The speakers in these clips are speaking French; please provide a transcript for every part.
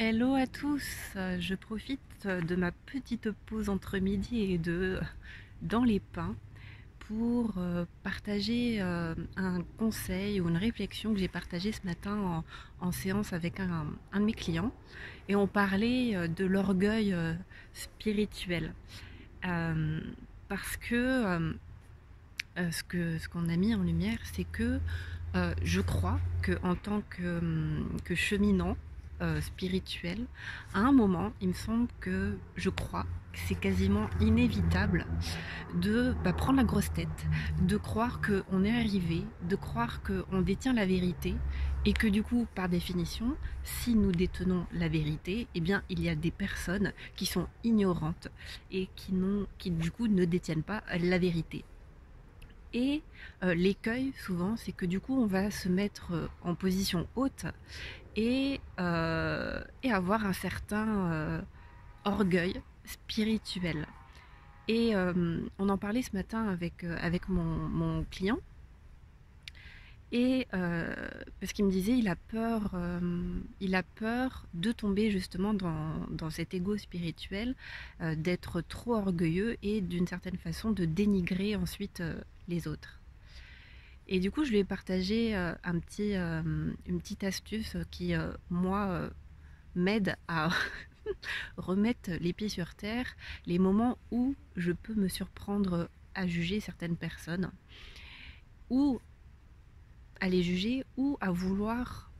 Hello à tous, je profite de ma petite pause entre midi et deux dans les pins pour partager un conseil ou une réflexion que j'ai partagée ce matin en séance avec un de mes clients. Et on parlait de l'orgueil spirituel. Euh, Parce que ce qu'on a mis en lumière, c'est que je crois que en tant que cheminant spirituel, à un moment, il me semble que je crois que c'est quasiment inévitable de prendre la grosse tête, de croire qu'on est arrivé, de croire qu'on détient la vérité et que du coup, par définition, si nous détenons la vérité, eh bien, il y a des personnes qui sont ignorantes et qui du coup ne détiennent pas la vérité. Et l'écueil, souvent, c'est que du coup, on va se mettre en position haute et avoir un certain orgueil spirituel. Et on en parlait ce matin avec mon client. Et parce qu'il me disait, il a peur de tomber justement dans cet ego spirituel, d'être trop orgueilleux et d'une certaine façon de dénigrer ensuite les autres. Et du coup, je lui ai partagé une petite astuce qui, moi, m'aide à remettre les pieds sur terre, les moments où je peux me surprendre à juger certaines personnes, ou à les juger, ou à vouloir,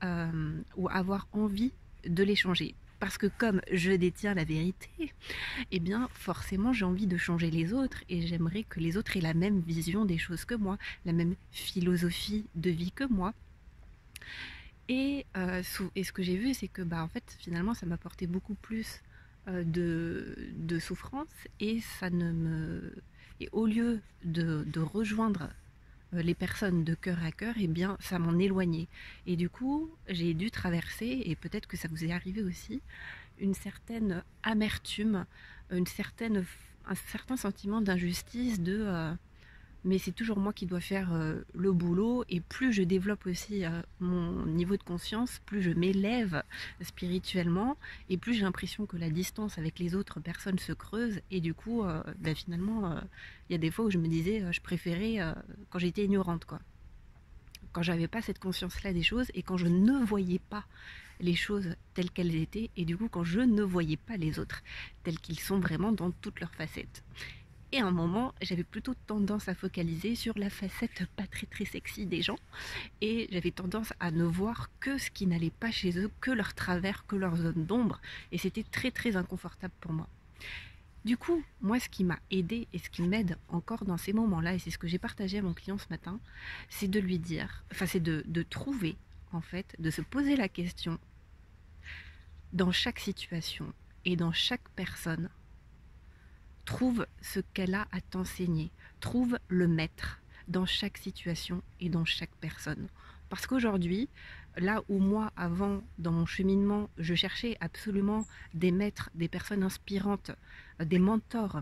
ou avoir envie de les changer. Parce que comme je détiens la vérité, eh bien forcément j'ai envie de changer les autres et j'aimerais que les autres aient la même vision des choses que moi, la même philosophie de vie que moi. Et ce que j'ai vu, c'est que en fait, finalement, ça m'apportait beaucoup plus de souffrance et ça ne me. Et au lieu de rejoindre les personnes de cœur à cœur, eh bien, ça m'en éloignait. Et du coup, j'ai dû traverser, et peut-être que ça vous est arrivé aussi, une certaine amertume, un certain sentiment d'injustice, mais c'est toujours moi qui dois faire le boulot. Et plus je développe aussi mon niveau de conscience, plus je m'élève spirituellement et plus j'ai l'impression que la distance avec les autres personnes se creuse. Et du coup, finalement, il y a des fois où je me disais, je préférais quand j'étais ignorante, quoi. Quand j'avais pas cette conscience-là des choses et quand je ne voyais pas les choses telles qu'elles étaient et du coup quand je ne voyais pas les autres tels qu'ils sont vraiment dans toutes leurs facettes. Et à un moment, j'avais plutôt tendance à focaliser sur la facette pas très très sexy des gens et j'avais tendance à ne voir que ce qui n'allait pas chez eux, que leur travers, que leur zone d'ombre et c'était très très inconfortable pour moi. Du coup, moi ce qui m'a aidé et ce qui m'aide encore dans ces moments-là, et c'est ce que j'ai partagé à mon client ce matin, c'est de lui dire, enfin c'est de trouver en fait, de se poser la question dans chaque situation et dans chaque personne. Trouve ce qu'elle a à t'enseigner. Trouve le maître dans chaque situation et dans chaque personne. Parce qu'aujourd'hui, là où moi, avant, dans mon cheminement, je cherchais absolument des maîtres, des personnes inspirantes, des mentors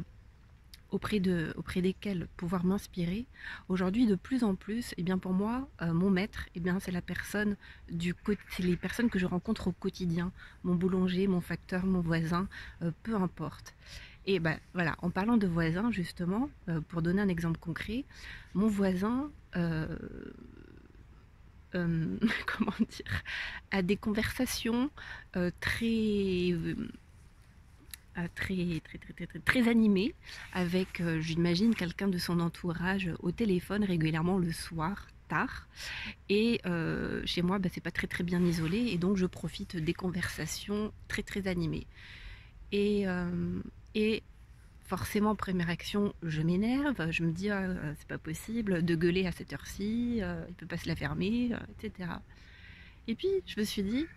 auprès desquels pouvoir m'inspirer, aujourd'hui, de plus en plus, eh bien pour moi, mon maître, eh bien, c'est c'est les personnes que je rencontre au quotidien, mon boulanger, mon facteur, mon voisin, peu importe. Et ben voilà, en parlant de voisins, justement, pour donner un exemple concret, mon voisin, comment dire, a des conversations très animées avec, j'imagine, quelqu'un de son entourage au téléphone régulièrement le soir, tard. Et chez moi, c'est pas très très bien isolé et donc je profite des conversations très très animées. Et, euh, et forcément, première action, je m'énerve, je me dis ah, c'est pas possible de gueuler à cette heure-ci, il peut pas se la fermer, etc. Et puis je me suis dit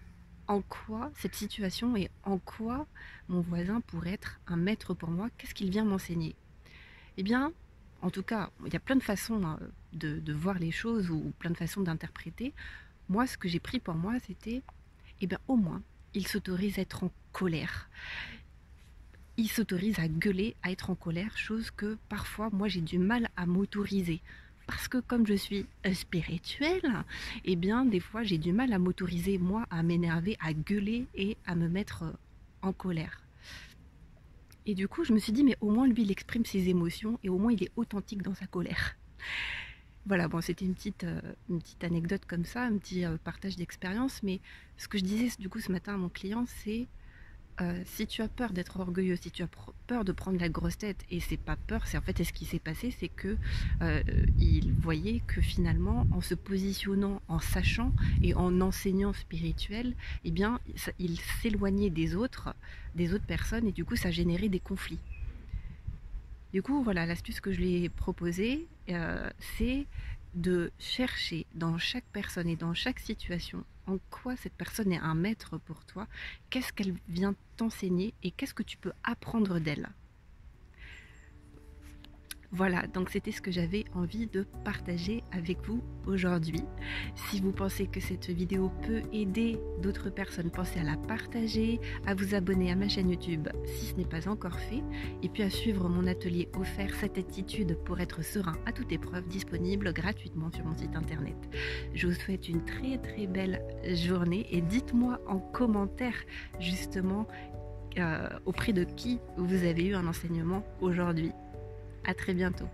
en quoi cette situation et en quoi mon voisin pourrait être un maître pour moi, qu'est-ce qu'il vient m'enseigner. Eh bien, en tout cas, il y a plein de façons de voir les choses ou plein de façons d'interpréter. Moi, ce que j'ai pris pour moi, c'était, eh bien, au moins, il s'autorise à être en colère, il s'autorise à gueuler, à être en colère, chose que parfois moi j'ai du mal à m'autoriser. parce que comme je suis spirituelle, eh bien des fois j'ai du mal à m'autoriser moi à m'énerver, à gueuler et à me mettre en colère. Et du coup je me suis dit mais au moins lui il exprime ses émotions et au moins il est authentique dans sa colère. Voilà, bon c'était une petite anecdote comme ça, un petit partage d'expérience, mais ce que je disais du coup ce matin à mon client c'est si tu as peur d'être orgueilleux, si tu as peur de prendre la grosse tête, et c'est pas peur, c'est en fait ce qui s'est passé, c'est que il voyait que finalement, en se positionnant, en sachant et en enseignant spirituel, eh bien, il s'éloignait des autres personnes, et du coup, ça générait des conflits. Du coup, voilà, l'astuce que je lui ai proposée, c'est de chercher dans chaque personne et dans chaque situation en quoi cette personne est un maître pour toi, qu'est-ce qu'elle vient t'enseigner et qu'est-ce que tu peux apprendre d'elle. Voilà, donc c'était ce que j'avais envie de partager avec vous aujourd'hui. Si vous pensez que cette vidéo peut aider d'autres personnes, pensez à la partager, à vous abonner à ma chaîne YouTube si ce n'est pas encore fait, et puis à suivre mon atelier offert 7 attitudes pour être serein à toute épreuve, disponible gratuitement sur mon site internet. Je vous souhaite une très très belle journée et dites-moi en commentaire justement auprès de qui vous avez eu un enseignement aujourd'hui. À très bientôt.